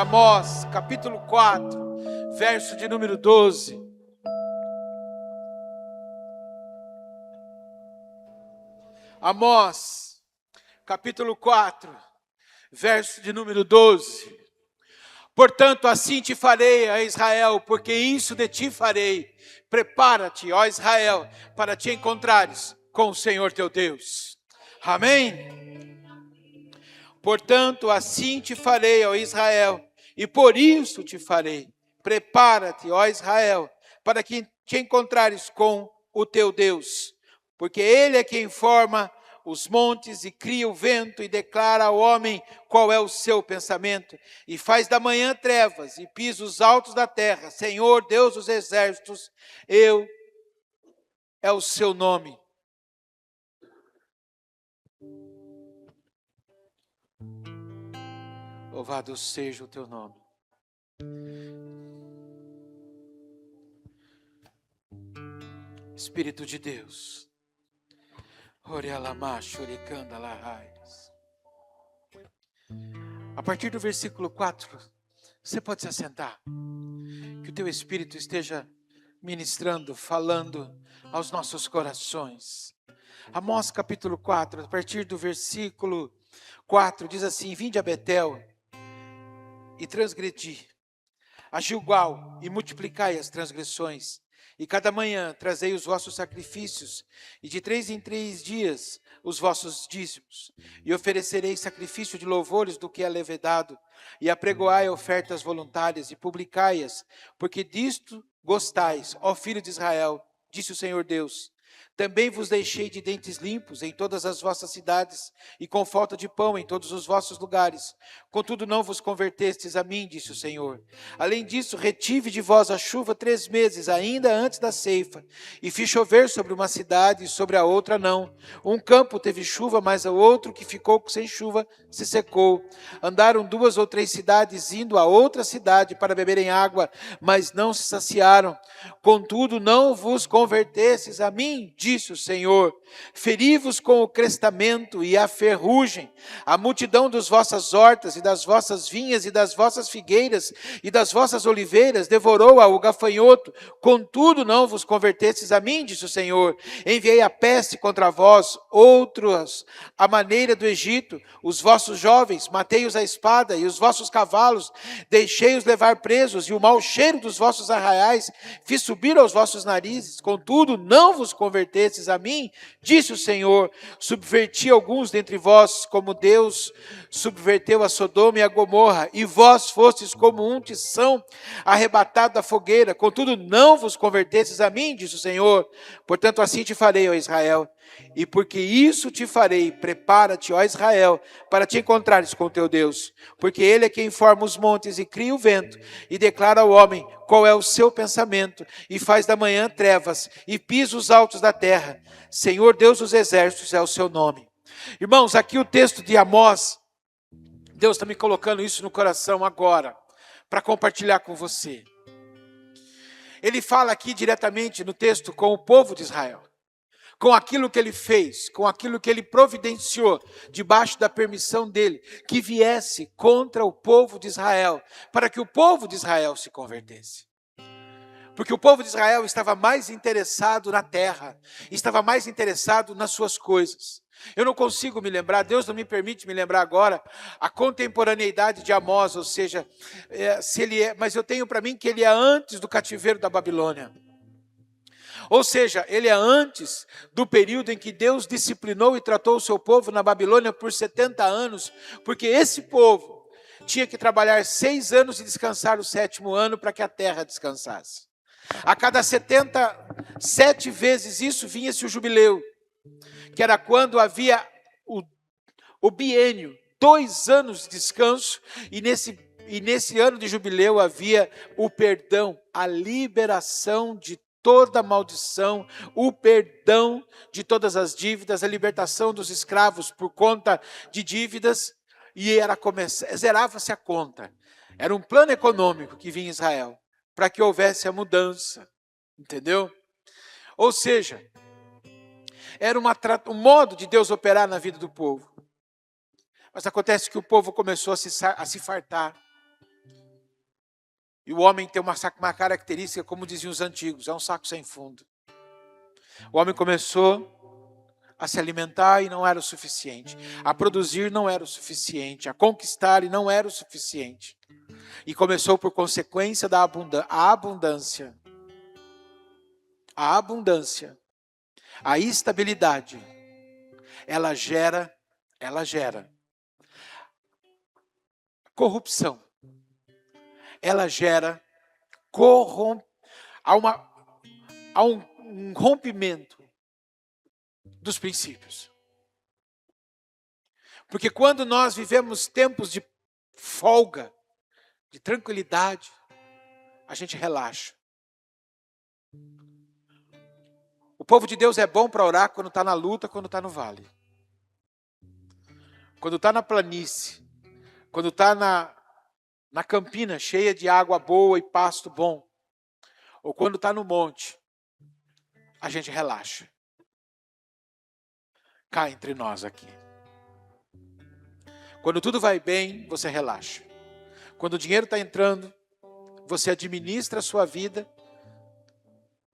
Amós, capítulo 4, verso de número 12. Amós, capítulo 4, verso de número 12. Portanto, assim te farei, ó Israel, porque isso de ti farei. Prepara-te, ó Israel, para te encontrares com o Senhor teu Deus. Amém? Portanto, assim te farei, ó Israel, e por isso te farei. Prepara-te, ó Israel, para que te encontrares com o teu Deus. Porque Ele é quem forma os montes e cria o vento e declara ao homem qual é o seu pensamento. E faz da manhã trevas e pisa os altos da terra. Senhor, Deus dos exércitos, é o seu nome. Louvado seja o teu nome. Espírito de Deus. A partir do versículo 4, você pode se assentar. Que o teu Espírito esteja ministrando, falando aos nossos corações. Amós capítulo 4, a partir do versículo 4, diz assim: vinde a Betel e transgredi, a Gilgal e multiplicai as transgressões. E cada manhã trazei os vossos sacrifícios, e de 3 em 3 dias os vossos dízimos. E oferecerei sacrifício de louvores do que é levedado, e apregoai ofertas voluntárias, e publicai-as, porque disto gostais, ó filho de Israel, disse o Senhor Deus. Também vos deixei de dentes limpos em todas as vossas cidades, e com falta de pão em todos os vossos lugares. Contudo não vos convertestes a mim, disse o Senhor. Além disso, retive de vós a chuva 3 meses, ainda antes da ceifa, e fiz chover sobre uma cidade, e sobre a outra não. Um campo teve chuva, mas o outro que ficou sem chuva se secou. Andaram 2 ou 3 cidades, indo a outra cidade para beberem água, mas não se saciaram. Contudo não vos convertestes a mim, disse o Senhor. Feri-vos com o crestamento e a ferrugem, a multidão das vossas hortas e das vossas vinhas e das vossas figueiras e das vossas oliveiras devorou-a o gafanhoto. Contudo não vos convertestes a mim, disse o Senhor. Enviei a peste contra vós, outros à maneira do Egito, os vossos jovens, matei-os à espada, e os vossos cavalos deixei-os levar presos, e o mau cheiro dos vossos arraiais fiz subir aos vossos narizes. Contudo não vos convertestes a mim, disse o Senhor. Subverti alguns dentre vós, como Deus subverteu a Sodoma e a Gomorra, e vós fostes como um tição arrebatado da fogueira. Contudo não vos convertestes a mim, disse o Senhor. Portanto assim te farei, ó Israel, e porque isso te farei, prepara-te, ó Israel, para te encontrares com teu Deus. Porque Ele é quem forma os montes e cria o vento, e declara ao homem qual é o seu pensamento, e faz da manhã trevas, e pisa os altos da terra. Senhor Deus dos exércitos é o seu nome. Irmãos, aqui o texto de Amós, Deus está me colocando isso no coração agora, para compartilhar com você. Ele fala aqui diretamente no texto com o povo de Israel, com aquilo que ele fez, com aquilo que ele providenciou, debaixo da permissão dele, que viesse contra o povo de Israel, para que o povo de Israel se convertesse. Porque o povo de Israel estava mais interessado na terra, estava mais interessado nas suas coisas. Eu não consigo me lembrar, Deus não me permite me lembrar agora, a contemporaneidade de Amós, ou seja, mas eu tenho para mim que ele é antes do cativeiro da Babilônia. Ou seja, ele é antes do período em que Deus disciplinou e tratou o seu povo na Babilônia por 70 anos, porque esse povo tinha que trabalhar 6 anos e descansar o 7º ano para que a terra descansasse. A cada 77 vezes isso vinha-se o jubileu, que era quando havia o biênio, 2 anos de descanso, e nesse ano de jubileu havia o perdão, a liberação de toda maldição, o perdão de todas as dívidas, a libertação dos escravos por conta de dívidas, e zerava-se a conta. Era um plano econômico que vinha em Israel, para que houvesse a mudança, entendeu? Ou seja, era um modo de Deus operar na vida do povo. Mas acontece que o povo começou a se fartar. E o homem tem uma característica, como diziam os antigos, é um saco sem fundo. O homem começou a se alimentar e não era o suficiente. A produzir não era o suficiente. A conquistar e não era o suficiente. E começou por consequência da abundância. A abundância, a estabilidade, ela gera corrupção. Ela gera há um rompimento dos princípios. Porque quando nós vivemos tempos de folga, de tranquilidade, a gente relaxa. O povo de Deus é bom para orar quando está na luta, quando está no vale. Quando está na planície, quando está na campina cheia de água boa e pasto bom, ou quando está no monte, a gente relaxa. Cá entre nós aqui. Quando tudo vai bem, você relaxa. Quando o dinheiro está entrando, você administra a sua vida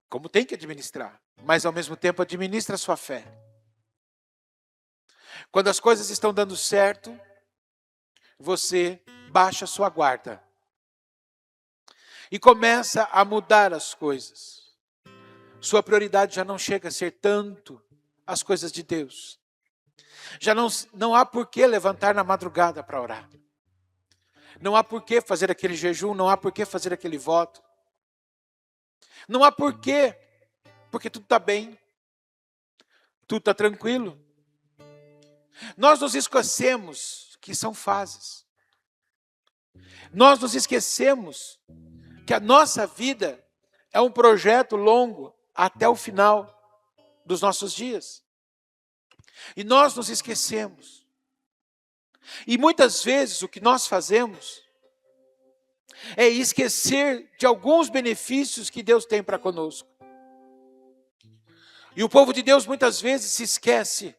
como tem que administrar, mas ao mesmo tempo administra a sua fé. Quando as coisas estão dando certo, você baixa a sua guarda e começa a mudar as coisas. Sua prioridade já não chega a ser tanto as coisas de Deus. Já não há por que levantar na madrugada para orar. Não há por que fazer aquele jejum, não há por que fazer aquele voto. Não há por quê, porque tudo está bem, tudo está tranquilo. Nós nos esquecemos que são fases. Nós nos esquecemos que a nossa vida é um projeto longo até o final dos nossos dias. E nós nos esquecemos. E muitas vezes o que nós fazemos é esquecer de alguns benefícios que Deus tem para conosco. E o povo de Deus muitas vezes se esquece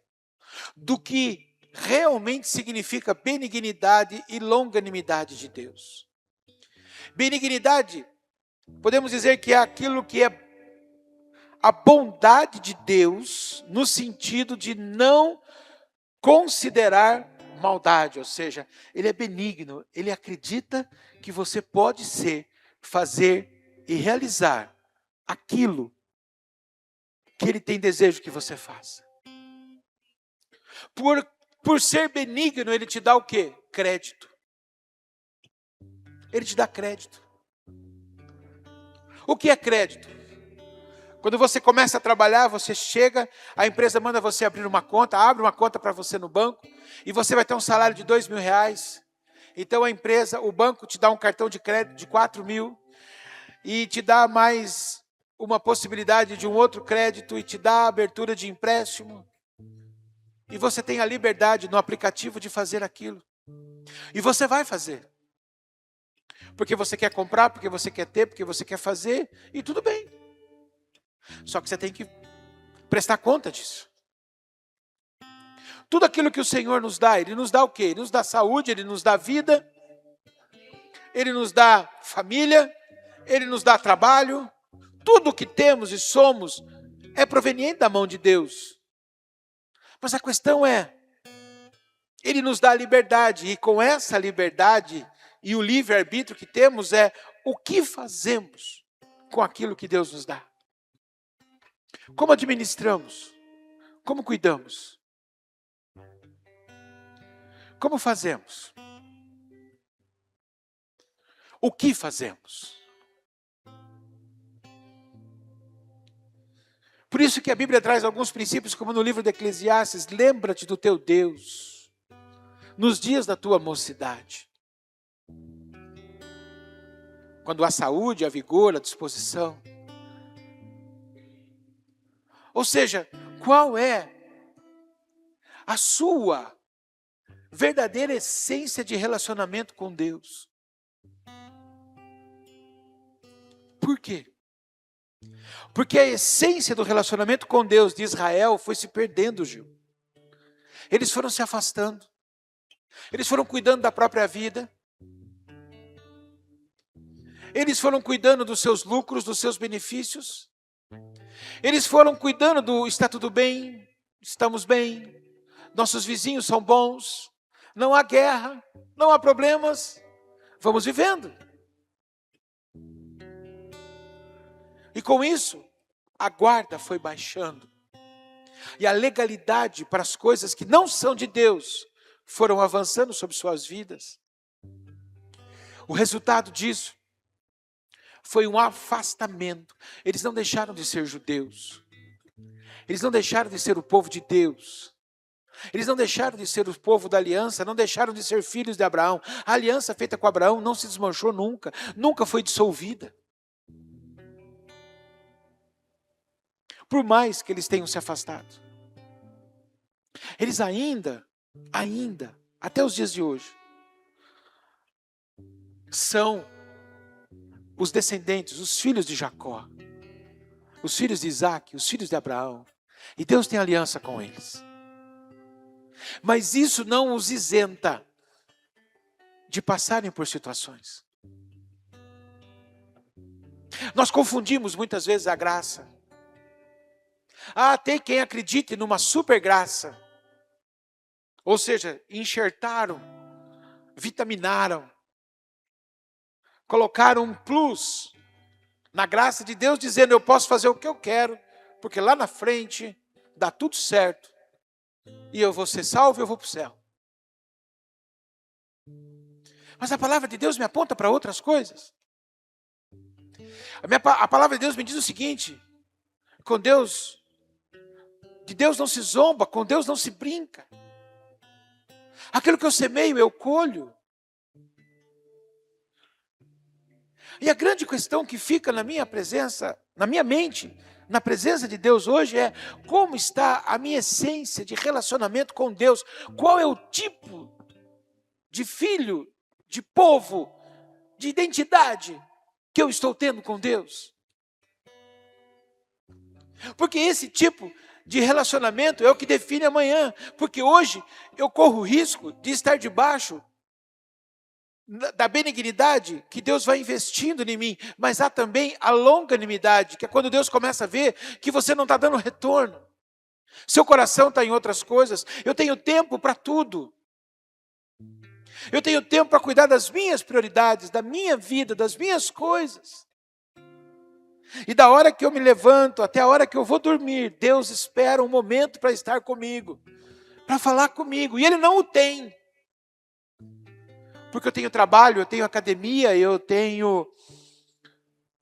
do que realmente significa benignidade e longanimidade de Deus. Benignidade, podemos dizer que é aquilo que é a bondade de Deus, no sentido de não considerar maldade, ou seja, Ele é benigno, Ele acredita que você pode fazer e realizar aquilo que Ele tem desejo que você faça. Por ser benigno, Ele te dá o quê? Crédito. Ele te dá crédito. O que é crédito? Quando você começa a trabalhar, você chega, a empresa manda você abrir uma conta, abre uma conta para você no banco, e você vai ter um salário de R$2.000. Então o banco te dá um cartão de crédito de 4.000, e te dá mais uma possibilidade de um outro crédito, e te dá a abertura de empréstimo. E você tem a liberdade no aplicativo de fazer aquilo. E você vai fazer. Porque você quer comprar, porque você quer ter, porque você quer fazer, e tudo bem. Só que você tem que prestar conta disso. Tudo aquilo que o Senhor nos dá, Ele nos dá o quê? Ele nos dá saúde, Ele nos dá vida, Ele nos dá família, Ele nos dá trabalho. Tudo o que temos e somos é proveniente da mão de Deus. Mas a questão é, Ele nos dá liberdade, e com essa liberdade e o livre-arbítrio que temos é o que fazemos com aquilo que Deus nos dá. Como administramos? Como cuidamos? Como fazemos? O que fazemos? Por isso que a Bíblia traz alguns princípios, como no livro de Eclesiastes: lembra-te do teu Deus nos dias da tua mocidade. Quando há saúde, há vigor, há disposição. Ou seja, qual é a sua verdadeira essência de relacionamento com Deus? Por quê? Porque a essência do relacionamento com Deus de Israel foi se perdendo, Gil. Eles foram se afastando. Eles foram cuidando da própria vida. Eles foram cuidando dos seus lucros, dos seus benefícios. Eles foram cuidando do está tudo bem, estamos bem, nossos vizinhos são bons, não há guerra, não há problemas, vamos vivendo. E com isso, a guarda foi baixando. E a legalidade para as coisas que não são de Deus foram avançando sobre suas vidas. O resultado disso foi um afastamento. Eles não deixaram de ser judeus. Eles não deixaram de ser o povo de Deus. Eles não deixaram de ser o povo da aliança, não deixaram de ser filhos de Abraão. A aliança feita com Abraão não se desmanchou nunca, nunca foi dissolvida. Por mais que eles tenham se afastado. Eles ainda, até os dias de hoje, são os descendentes, os filhos de Jacó, os filhos de Isaac, os filhos de Abraão. E Deus tem aliança com eles. Mas isso não os isenta de passarem por situações. Nós confundimos muitas vezes a graça. Tem quem acredite numa super graça. Ou seja, enxertaram, vitaminaram, colocaram um plus na graça de Deus, dizendo: eu posso fazer o que eu quero, porque lá na frente dá tudo certo, e eu vou ser salvo e eu vou para o céu. Mas a palavra de Deus me aponta para outras coisas. A palavra de Deus me diz o seguinte: de Deus não se zomba, com Deus não se brinca. Aquilo que eu semeio, eu colho. E a grande questão que fica na minha presença, na minha mente, na presença de Deus hoje é: como está a minha essência de relacionamento com Deus? Qual é o tipo de filho, de povo, de identidade que eu estou tendo com Deus? Porque esse tipo de relacionamento é o que define amanhã. Porque hoje eu corro o risco de estar debaixo da benignidade que Deus vai investindo em mim, mas há também a longanimidade, que é quando Deus começa a ver que você não está dando retorno. Seu coração está em outras coisas. Eu tenho tempo para tudo. Eu tenho tempo para cuidar das minhas prioridades, da minha vida, das minhas coisas. E da hora que eu me levanto até a hora que eu vou dormir, Deus espera um momento para estar comigo, para falar comigo, e Ele não o tem. Porque eu tenho trabalho, eu tenho academia, eu tenho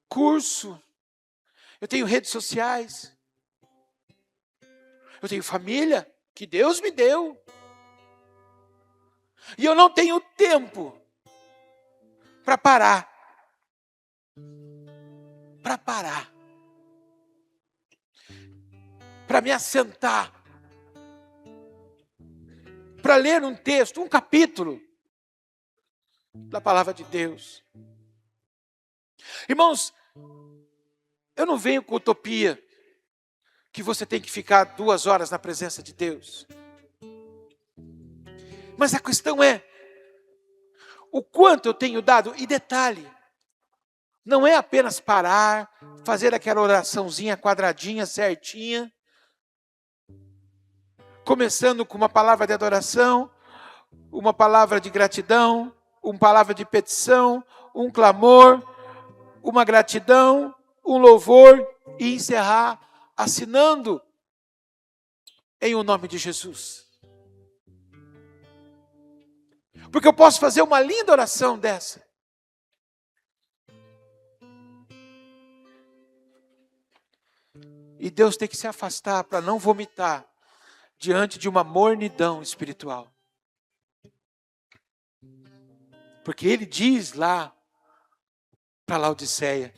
curso, eu tenho redes sociais, eu tenho família que Deus me deu. E eu não tenho tempo para parar. Para me assentar, para ler um texto, um capítulo da palavra de Deus. Irmãos, eu não venho com utopia que você tem que ficar 2 horas na presença de Deus. Mas a questão é o quanto eu tenho dado. E detalhe, não é apenas parar, fazer aquela oraçãozinha quadradinha, certinha, começando com uma palavra de adoração, uma palavra de gratidão, uma palavra de petição, um clamor, uma gratidão, um louvor e encerrar assinando em o nome de Jesus. Porque eu posso fazer uma linda oração dessa. E Deus tem que se afastar para não vomitar diante de uma mornidão espiritual. Porque Ele diz lá para Laodiceia: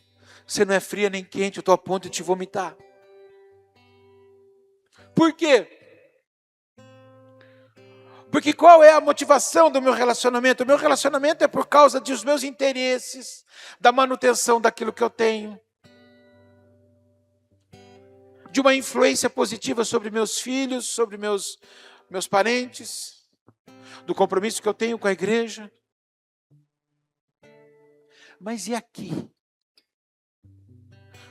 você não é fria nem quente, eu estou a ponto de te vomitar. Por quê? Porque qual é a motivação do meu relacionamento? O meu relacionamento é por causa dos meus interesses, da manutenção daquilo que eu tenho, de uma influência positiva sobre meus filhos, sobre meus parentes, do compromisso que eu tenho com a igreja. Mas e aqui?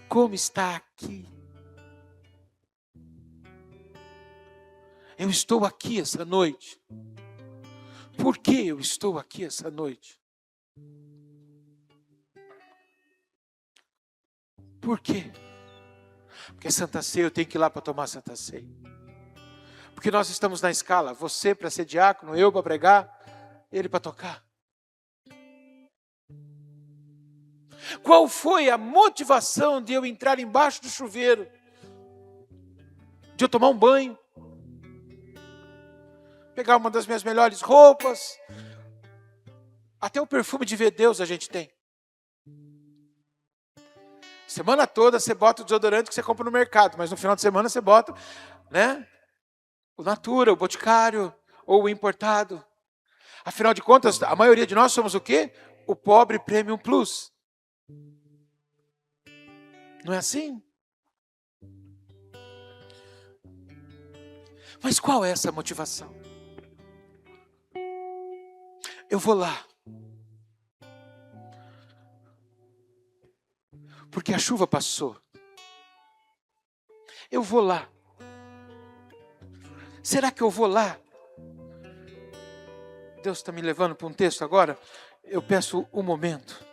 Como está aqui? Eu estou aqui essa noite. Por que eu estou aqui essa noite? Por quê? Porque Santa Ceia, eu tenho que ir lá para tomar Santa Ceia. Porque nós estamos na escala, você para ser diácono, eu para pregar, ele para tocar. Qual foi a motivação de eu entrar embaixo do chuveiro? De eu tomar um banho? Pegar uma das minhas melhores roupas? Até o perfume de ver Deus a gente tem. Semana toda você bota o desodorante que você compra no mercado, mas no final de semana você bota, né? O Natura, o Boticário ou o importado. Afinal de contas, a maioria de nós somos o quê? O pobre Premium Plus. Não é assim? Mas qual é essa motivação? Eu vou lá. Porque a chuva passou. Eu vou lá. Será que eu vou lá? Deus está me levando para um texto agora. Eu peço um momento.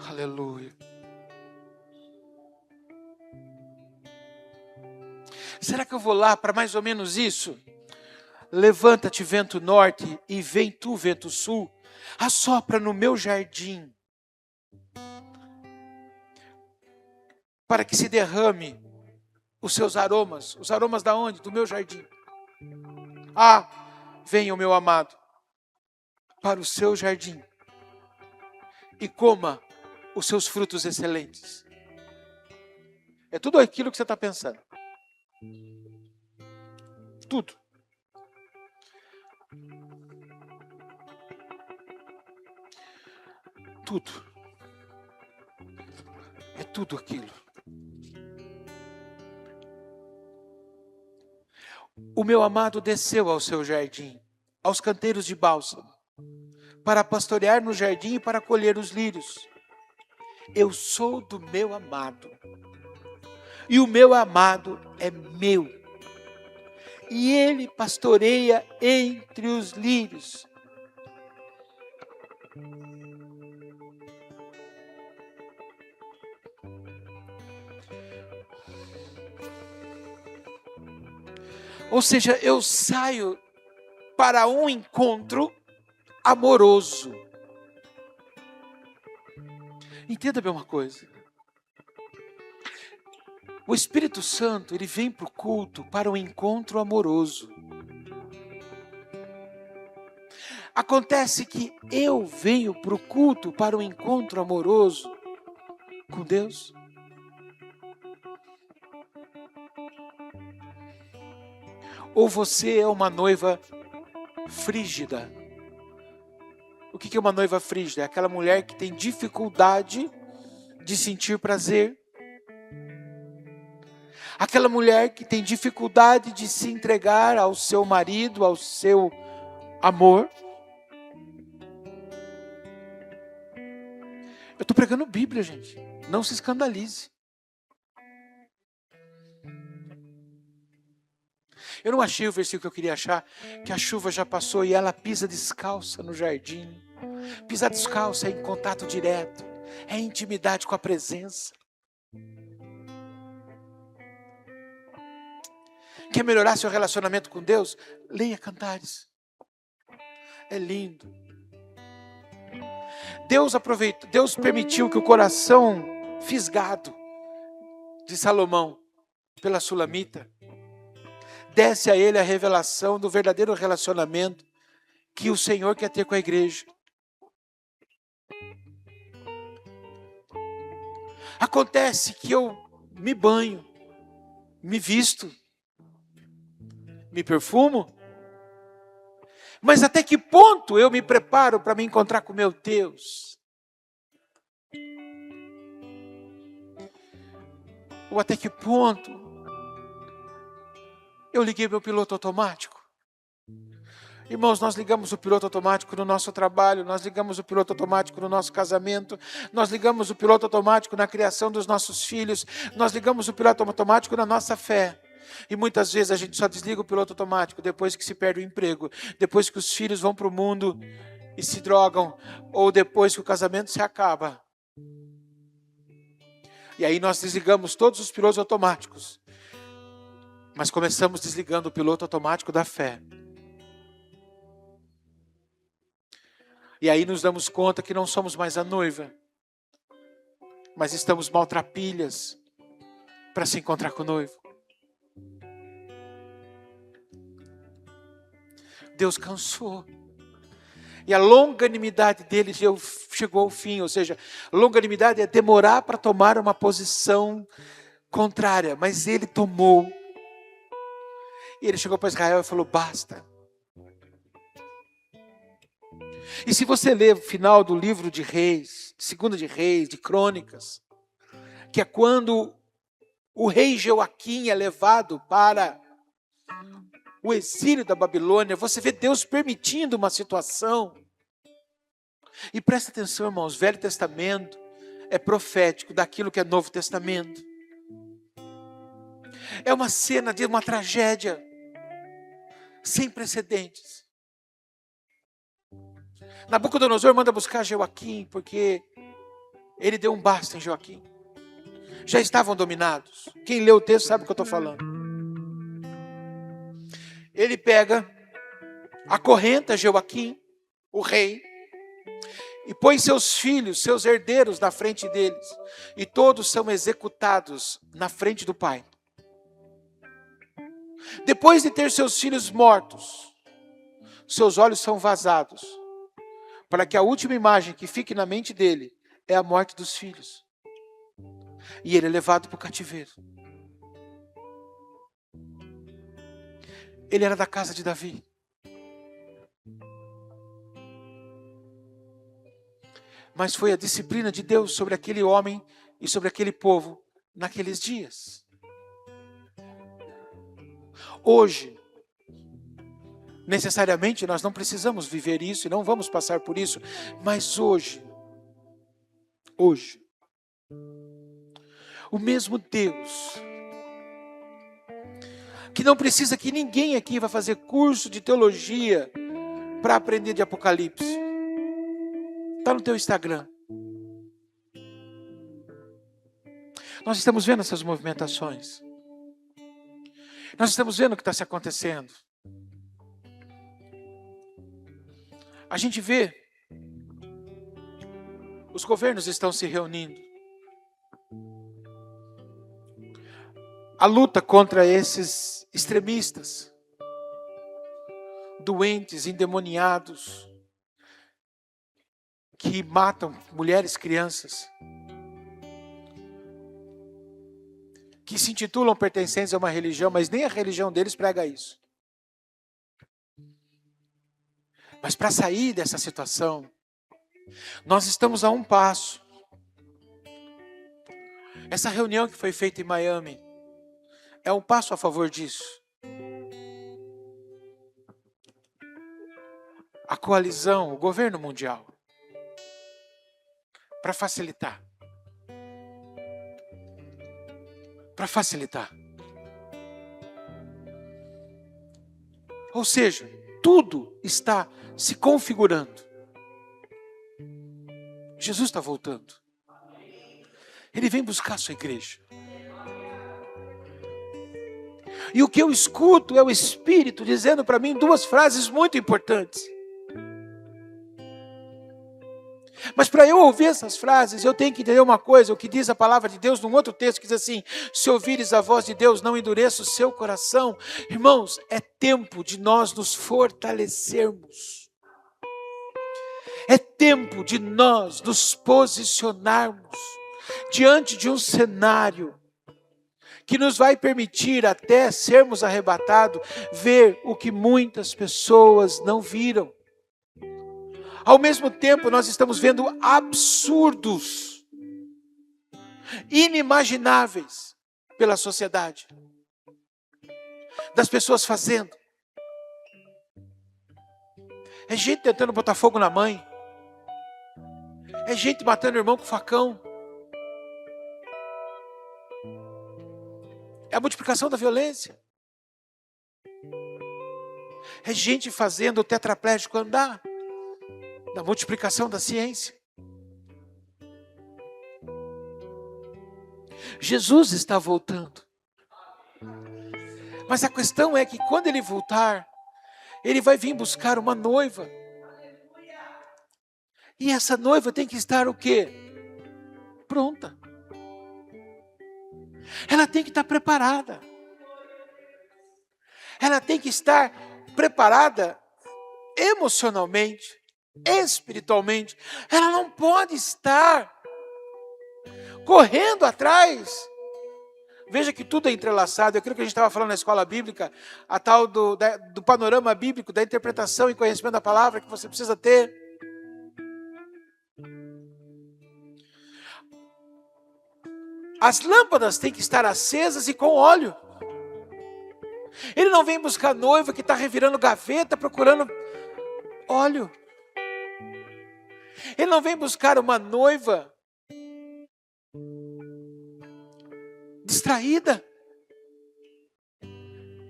Aleluia. Será que eu vou lá para mais ou menos isso? Levanta-te, vento norte, e vem tu, vento sul, assopra no meu jardim, para que se derrame os seus aromas. Os aromas da onde? Do meu jardim. Ah, venha o meu amado para o seu jardim e coma os seus frutos excelentes. É tudo aquilo que você está pensando. Tudo. Tudo. É tudo aquilo. O meu amado desceu ao seu jardim, aos canteiros de bálsamo, para pastorear no jardim e para colher os lírios. Eu sou do meu amado, e o meu amado é meu, e ele pastoreia entre os lírios. Ou seja, eu saio para um encontro amoroso. Entenda bem uma coisa. O Espírito Santo, ele vem para o culto para um encontro amoroso. Acontece que eu venho para o culto para um encontro amoroso com Deus. Ou você é uma noiva frígida. O que é uma noiva frígida? É aquela mulher que tem dificuldade de sentir prazer. Aquela mulher que tem dificuldade de se entregar ao seu marido, ao seu amor. Eu estou pregando Bíblia, gente. Não se escandalize. Eu não achei o versículo que eu queria achar, que a chuva já passou e ela pisa descalça no jardim. Pisar descalça é em contato direto, é intimidade com a presença. Quer melhorar seu relacionamento com Deus? Leia Cantares. É lindo. Deus permitiu que o coração fisgado de Salomão pela Sulamita desse a ele a revelação do verdadeiro relacionamento que o Senhor quer ter com a igreja. Acontece que eu me banho, me visto, me perfumo, Mas até que ponto eu me preparo para me encontrar com meu Deus? Ou até que ponto eu liguei meu piloto automático? Irmãos, nós ligamos o piloto automático no nosso trabalho, nós ligamos o piloto automático no nosso casamento, nós ligamos o piloto automático na criação dos nossos filhos, nós ligamos o piloto automático na nossa fé. E muitas vezes a gente só desliga o piloto automático depois que se perde o emprego, depois que os filhos vão para o mundo e se drogam, ou depois que o casamento se acaba. E aí nós desligamos todos os pilotos automáticos, mas começamos desligando o piloto automático da fé. E aí nos damos conta que não somos mais a noiva, mas estamos maltrapilhas para se encontrar com o noivo. Deus cansou. E a longanimidade dele chegou ao fim. Ou seja, longanimidade é demorar para tomar uma posição contrária. Mas ele tomou. E ele chegou para Israel e falou, basta. E se você ler o final do livro de Reis, Segunda de Reis, de Crônicas, que é quando o rei Joaquim é levado para o exílio da Babilônia, você vê Deus permitindo uma situação. E presta atenção, irmãos, Velho Testamento é profético daquilo que é Novo Testamento. É uma cena de uma tragédia sem precedentes. Nabucodonosor manda buscar Joaquim, porque ele deu um basta em Joaquim. Já estavam dominados. Quem lê o texto sabe o que eu estou falando. Ele pega, acorrenta Joaquim, o rei, e põe seus filhos, seus herdeiros na frente deles. E todos são executados na frente do pai. Depois de ter seus filhos mortos, seus olhos são vazados, para que a última imagem que fique na mente dele é a morte dos filhos. E ele é levado para o cativeiro. Ele era da casa de Davi. Mas foi a disciplina de Deus sobre aquele homem e sobre aquele povo naqueles dias. Hoje, necessariamente nós não precisamos viver isso e não vamos passar por isso, mas hoje, o mesmo Deus, que não precisa que ninguém aqui vá fazer curso de teologia para aprender de Apocalipse. Está no teu Instagram. Nós estamos vendo essas movimentações. Nós estamos vendo o que está se acontecendo. A gente vê, os governos estão se reunindo. A luta contra esses extremistas, doentes, endemoniados, que matam mulheres, crianças, que se intitulam pertencentes a uma religião, mas nem a religião deles prega isso. Mas para sair dessa situação, nós estamos a um passo. Essa reunião que foi feita em Miami é um passo a favor disso. A coalizão, o governo mundial, para facilitar. Para facilitar. Ou seja, tudo está se configurando. Jesus está voltando. Ele vem buscar a sua igreja. E o que eu escuto é o Espírito dizendo para mim duas frases muito importantes. Mas para eu ouvir essas frases, eu tenho que entender uma coisa, o que diz a palavra de Deus num outro texto, que diz assim: se ouvires a voz de Deus, não endureça o seu coração. Irmãos, é tempo de nós nos fortalecermos. É tempo de nós nos posicionarmos diante de um cenário que nos vai permitir, até sermos arrebatados, ver o que muitas pessoas não viram. Ao mesmo tempo, nós estamos vendo absurdos, inimagináveis pela sociedade, das pessoas fazendo. É gente tentando botar fogo na mãe. É gente matando o irmão com facão. É a multiplicação da violência. É gente fazendo o tetraplégico andar. Da multiplicação da ciência. Jesus está voltando. Mas a questão é que quando ele voltar, ele vai vir buscar uma noiva. E essa noiva tem que estar o quê? Pronta. Ela tem que estar preparada. Ela tem que estar preparada emocionalmente, espiritualmente. Ela não pode estar correndo atrás. Veja que tudo é entrelaçado. Aquilo que a gente estava falando na escola bíblica, a tal do panorama bíblico, da interpretação e conhecimento da palavra que você precisa ter. As lâmpadas têm que estar acesas e com óleo. Ele não vem buscar noiva que está revirando gaveta, procurando óleo. Ele não vem buscar uma noiva distraída,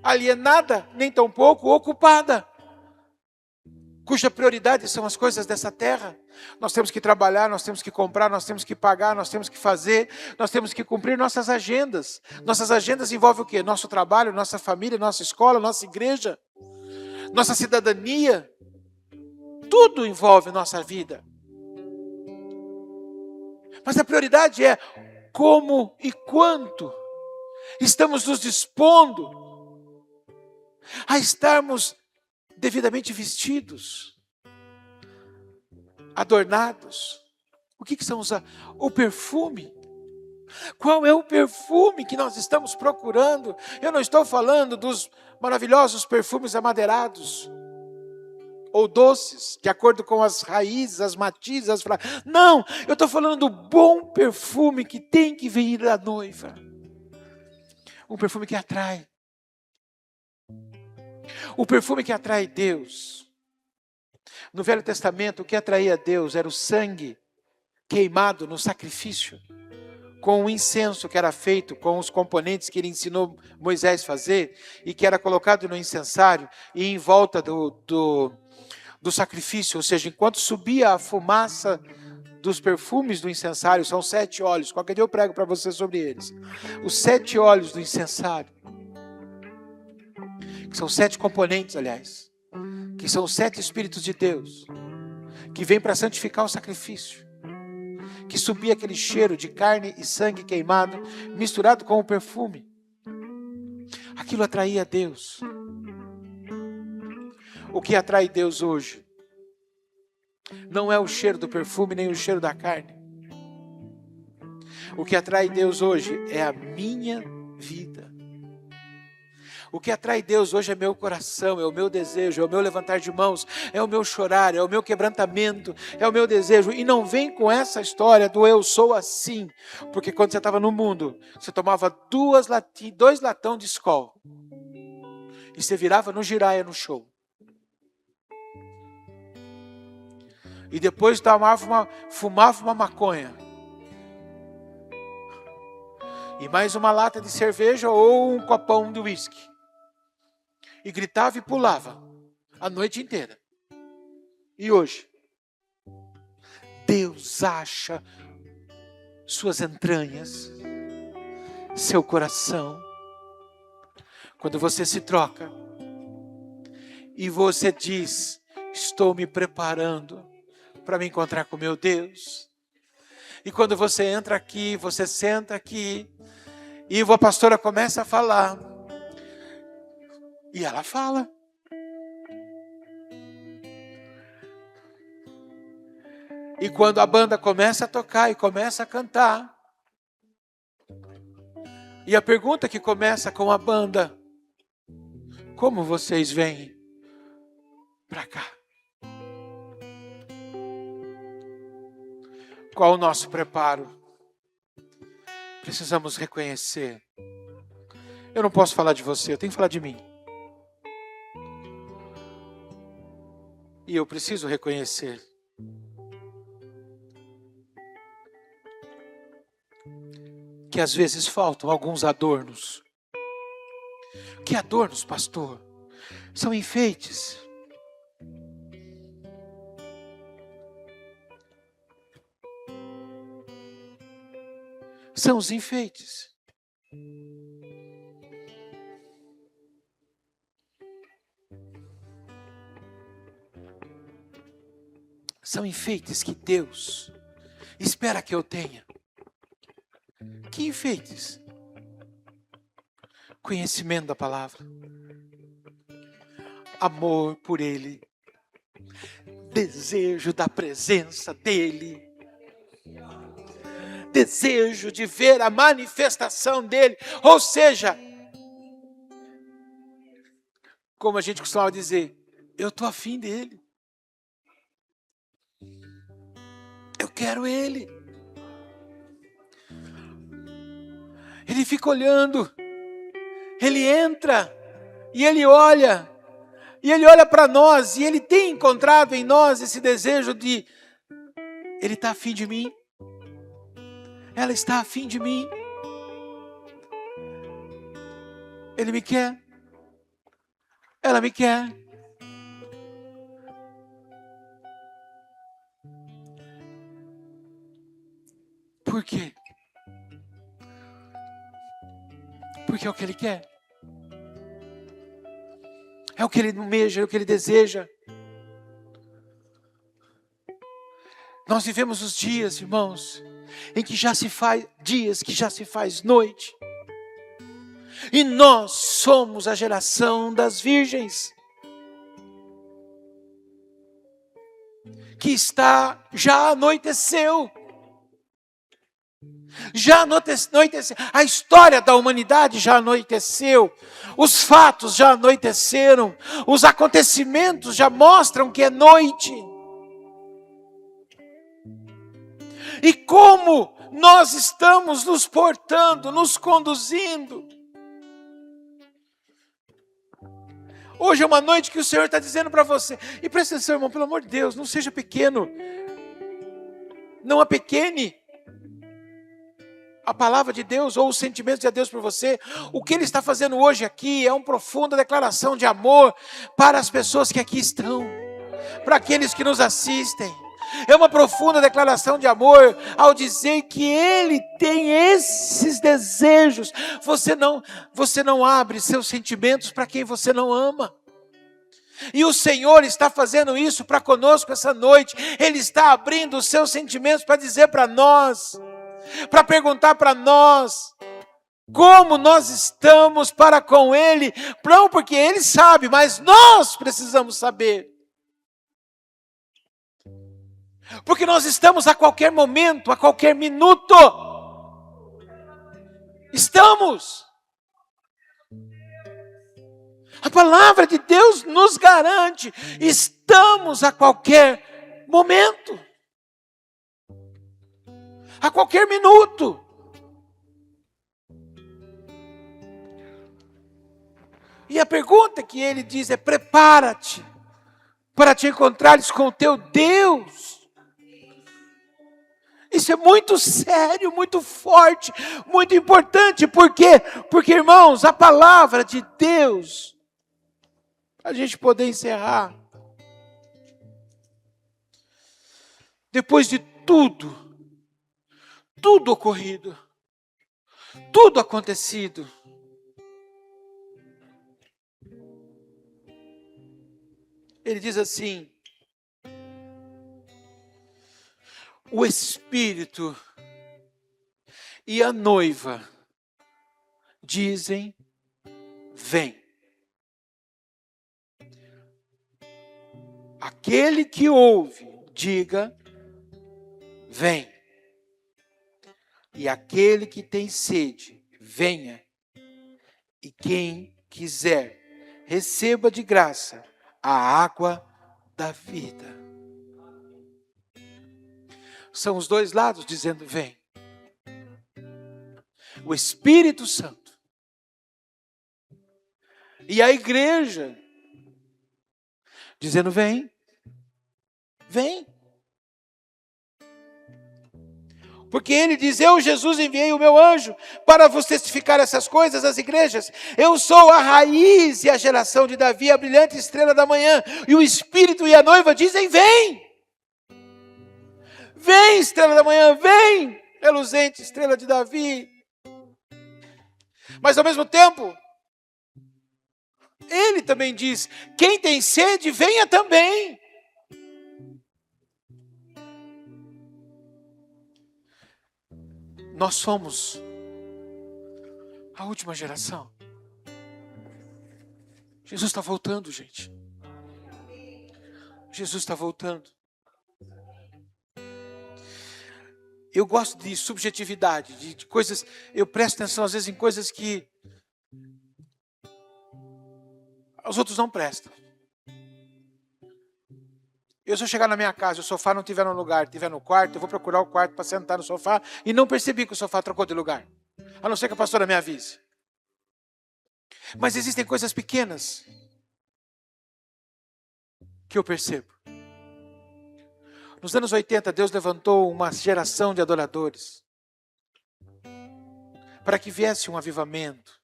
alienada, nem tampouco ocupada, cuja prioridade são as coisas dessa terra. Nós temos que trabalhar, nós temos que comprar, nós temos que pagar, nós temos que fazer, nós temos que cumprir nossas agendas. Nossas agendas envolvem o quê? Nosso trabalho, nossa família, nossa escola, nossa igreja, nossa cidadania. Tudo envolve nossa vida. Mas a prioridade é como e quanto estamos nos dispondo a estarmos devidamente vestidos, adornados. O que são o perfume? Qual é o perfume que nós estamos procurando? Eu não estou falando dos maravilhosos perfumes amadeirados ou doces, de acordo com as raízes, as matizes, as fragrâncias. Não, eu estou falando do bom perfume que tem que vir da noiva. Um perfume que atrai. O perfume que atrai Deus. No Velho Testamento, o que atraía Deus era o sangue queimado no sacrifício, com o incenso que era feito com os componentes que ele ensinou Moisés a fazer, e que era colocado no incensário e em volta do sacrifício, ou seja, enquanto subia a fumaça dos perfumes do incensário, são 7 óleos, qualquer dia eu prego para você sobre eles, os 7 óleos do incensário, que são 7 componentes, aliás, que são os 7 Espíritos de Deus, que vêm para santificar o sacrifício, que subia aquele cheiro de carne e sangue queimado, misturado com o perfume. Aquilo atraía Deus. O que atrai Deus hoje não é o cheiro do perfume, nem o cheiro da carne. O que atrai Deus hoje é a minha vida. O que atrai Deus hoje é meu coração, é o meu desejo, é o meu levantar de mãos, é o meu chorar, é o meu quebrantamento, é o meu desejo. E não vem com essa história do eu sou assim. Porque quando você estava no mundo, você tomava 2 latão de Skol. E você virava no giraia no show. E depois fumava uma maconha. E mais uma lata de cerveja ou um copão de uísque. E gritava e pulava a noite inteira. E hoje, Deus acha suas entranhas, seu coração, quando você se troca e você diz: estou me preparando para me encontrar com meu Deus. E quando você entra aqui, você senta aqui, e a pastora começa a falar, e ela fala. E quando a banda começa a tocar e começa a cantar, E a pergunta que começa com a banda: como vocês vêm para cá? Qual o nosso preparo? Precisamos reconhecer. Eu não posso falar de você, eu tenho que falar de mim. E eu preciso reconhecer que às vezes faltam alguns adornos. Que adornos, pastor? São enfeites. São os enfeites. São enfeites que Deus espera que eu tenha. Que enfeites? Conhecimento da palavra. Amor por Ele. Desejo da presença dEle. Desejo de ver a manifestação dEle. Ou seja, como a gente costuma dizer, eu estou afim dEle. Eu quero Ele. Ele fica olhando. Ele entra e Ele olha. E Ele olha para nós. E Ele tem encontrado em nós esse desejo de... Ele está afim de mim. Ela está afim de mim. Ele me quer. Ela me quer. Por quê? Porque é o que Ele quer. É o que Ele almeja, é o que Ele deseja. Nós vivemos os dias, irmãos, em que já se faz dias, que já se faz noite. E nós somos a geração das virgens. Que já anoiteceu. Já anoiteceu. A história da humanidade já anoiteceu. Os fatos já anoiteceram. Os acontecimentos já mostram que é noite. E como nós estamos nos portando, nos conduzindo. Hoje é uma noite que o Senhor está dizendo para você. E presta atenção, irmão, pelo amor de Deus, não seja pequeno. Não apequene a palavra de Deus ou os sentimentos de Deus para você. O que Ele está fazendo hoje aqui é uma profunda declaração de amor para as pessoas que aqui estão, para aqueles que nos assistem. É uma profunda declaração de amor ao dizer que Ele tem esses desejos. Você não abre seus sentimentos para quem você não ama. E o Senhor está fazendo isso para conosco essa noite. Ele está abrindo os seus sentimentos para dizer para nós, para perguntar para nós como nós estamos para com Ele. Não porque Ele sabe, mas nós precisamos saber. Porque nós estamos a qualquer momento, a qualquer minuto. Estamos. A palavra de Deus nos garante. Estamos a qualquer momento. A qualquer minuto. E a pergunta que ele diz é: prepara-te para te encontrares com o teu Deus. Isso é muito sério, muito forte, muito importante. Por quê? Porque, irmãos, a palavra de Deus, para a gente poder encerrar, depois de tudo ocorrido, tudo acontecido, ele diz assim: o Espírito e a noiva dizem: vem. Aquele que ouve, diga: vem. E aquele que tem sede, venha, e quem quiser, receba de graça a água da vida. São os dois lados dizendo vem. O Espírito Santo e a igreja dizendo vem, vem. Porque ele diz, eu, Jesus, enviei o meu anjo para vos testificar essas coisas às igrejas. Eu sou a raiz e a geração de Davi, a brilhante estrela da manhã. E o Espírito e a noiva dizem, vem. Vem, estrela da manhã, vem, reluzente estrela de Davi. Mas ao mesmo tempo, ele também diz, quem tem sede, venha também. Nós somos a última geração. Jesus está voltando, gente. Jesus está voltando. Eu gosto de subjetividade, de coisas, eu presto atenção às vezes em coisas que os outros não prestam. Eu, se eu chegar na minha casa e o sofá não estiver no lugar, estiver no quarto, eu vou procurar o quarto para sentar no sofá e não percebi que o sofá trocou de lugar. A não ser que a pastora me avise. Mas existem coisas pequenas que eu percebo. Nos anos 80, Deus levantou uma geração de adoradores para que viesse um avivamento,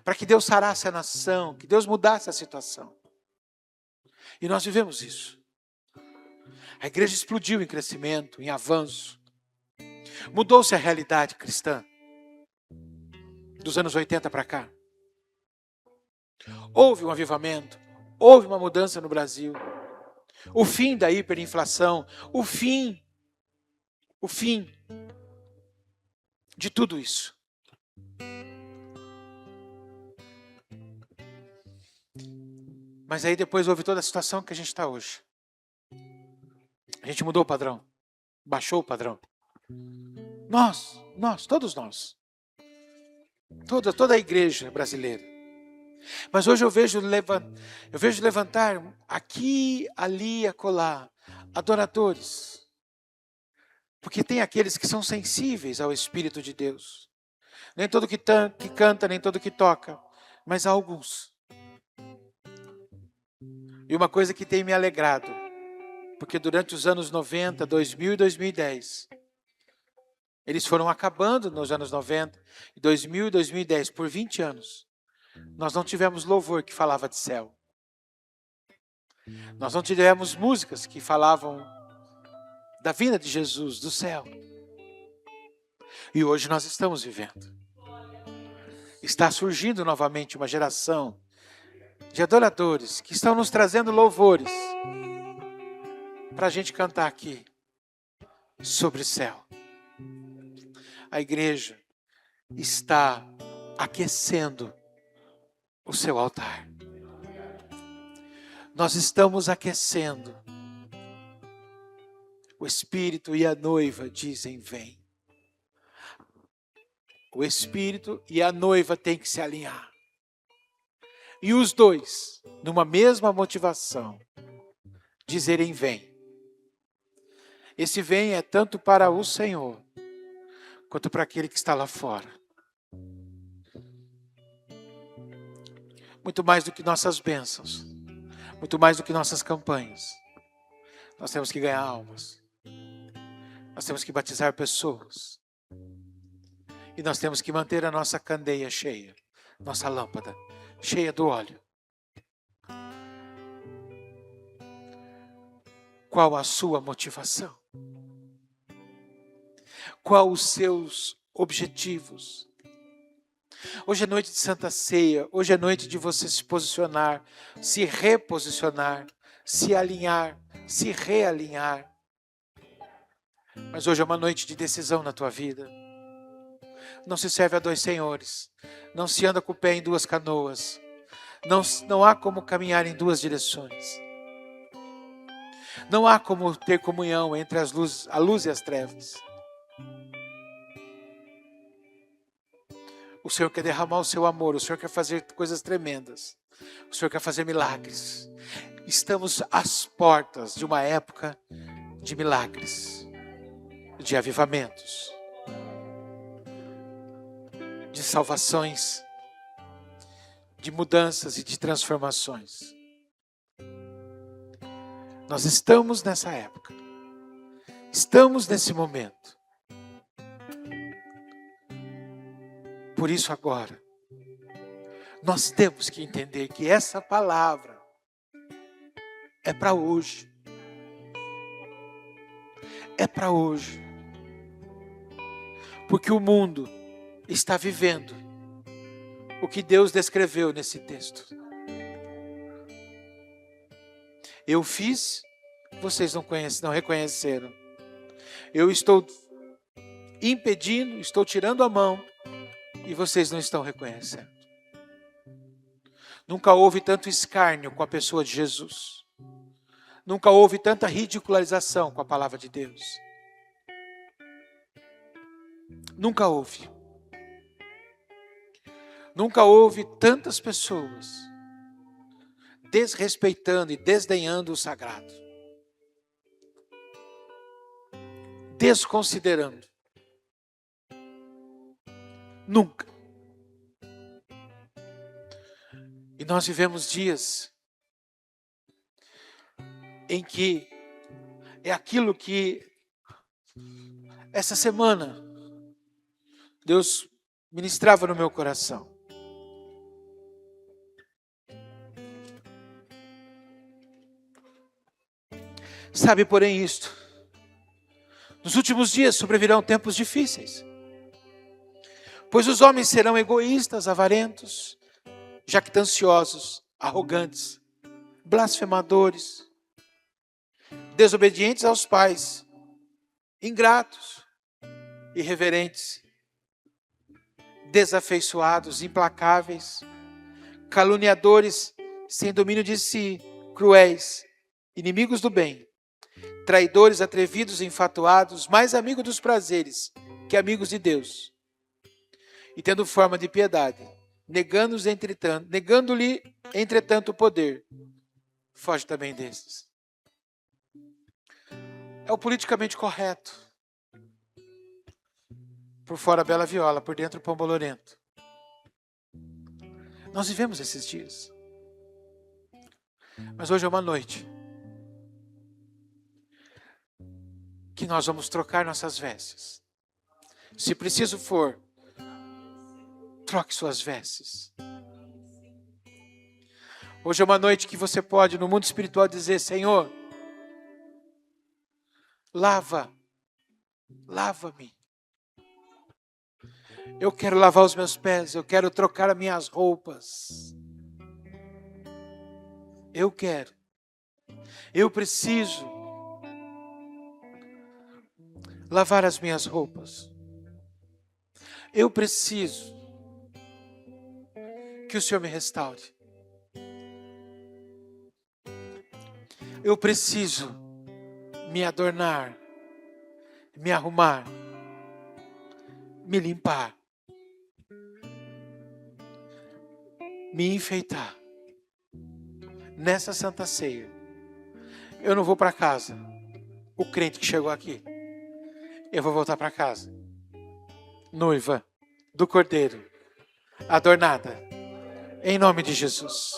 para que Deus sarasse a nação, que Deus mudasse a situação. E nós vivemos isso. A igreja explodiu em crescimento, em avanço. Mudou-se a realidade cristã dos anos 80 para cá. Houve um avivamento, houve uma mudança no Brasil. O fim da hiperinflação, o fim de tudo isso. Mas aí depois houve toda a situação que a gente está hoje. A gente mudou o padrão, baixou o padrão. Todos nós. Toda a igreja brasileira. Mas hoje eu vejo levantar aqui, ali, acolá, adoradores. Porque tem aqueles que são sensíveis ao Espírito de Deus. Nem todo que canta, nem todo que toca, mas há alguns. E uma coisa que tem me alegrado, porque durante os anos 90, 2000 e 2010, eles foram acabando nos anos 90, 2000 e 2010, por 20 anos. Nós não tivemos louvor que falava de céu. Nós não tivemos músicas que falavam da vinda de Jesus, do céu. E hoje nós estamos vivendo. Está surgindo novamente uma geração de adoradores que estão nos trazendo louvores para a gente cantar aqui sobre o céu. A igreja está aquecendo o seu altar. Nós estamos aquecendo. O Espírito e a noiva dizem vem. O Espírito e a noiva têm que se alinhar. E os dois, numa mesma motivação, dizerem vem. Esse vem é tanto para o Senhor, quanto para aquele que está lá fora. Muito mais do que nossas bênçãos, muito mais do que nossas campanhas. Nós temos que ganhar almas. Nós temos que batizar pessoas. E nós temos que manter a nossa candeia cheia, nossa lâmpada cheia do óleo. Qual a sua motivação? Qual os seus objetivos? Hoje é noite de Santa Ceia, hoje é noite de você se posicionar, se reposicionar, se alinhar, se realinhar. Mas hoje é uma noite de decisão na tua vida. Não se serve a dois senhores, não se anda com o pé em duas canoas, não há como caminhar em duas direções. Não há como ter comunhão entre a luz e as trevas. O Senhor quer derramar o seu amor, o Senhor quer fazer coisas tremendas. O Senhor quer fazer milagres. Estamos às portas de uma época de milagres, de avivamentos, de salvações, de mudanças e de transformações. Nós estamos nessa época. Estamos nesse momento. Por isso agora, nós temos que entender que essa palavra é para hoje. É para hoje. Porque o mundo está vivendo o que Deus descreveu nesse texto. Eu fiz, vocês não reconheceram. Eu estou impedindo, estou tirando a mão e vocês não estão reconhecendo. Nunca houve tanto escárnio com a pessoa de Jesus. Nunca houve tanta ridicularização com a palavra de Deus. Nunca houve. Nunca houve tantas pessoas desrespeitando e desdenhando o sagrado. Desconsiderando. Nunca. E nós vivemos dias em que é aquilo que essa semana Deus ministrava no meu coração. Sabe, porém, isto: nos últimos dias sobrevirão tempos difíceis, pois os homens serão egoístas, avarentos, jactanciosos, arrogantes, blasfemadores, desobedientes aos pais, ingratos, irreverentes, desafeiçoados, implacáveis, caluniadores, sem domínio de si, cruéis, inimigos do bem, traidores, atrevidos, enfatuados, mais amigos dos prazeres que amigos de Deus, e tendo forma de piedade, negando-lhe, entretanto, o poder. Foge também desses. É o politicamente correto. Por fora, bela viola, por dentro, pão bolorento. Nós vivemos esses dias. Mas hoje é uma noite que nós vamos trocar nossas vestes. Se preciso for, troque suas vestes. Hoje é uma noite que você pode, no mundo espiritual, dizer: Senhor, lava-me. Eu quero lavar os meus pés, eu quero trocar as minhas roupas. Eu preciso lavar as minhas roupas. Eu preciso que o Senhor me restaure. Eu preciso me adornar, me arrumar, me limpar, me enfeitar. Nessa Santa Ceia, eu não vou para casa, o crente que chegou aqui. Eu vou voltar para casa, noiva do Cordeiro, adornada, em nome de Jesus.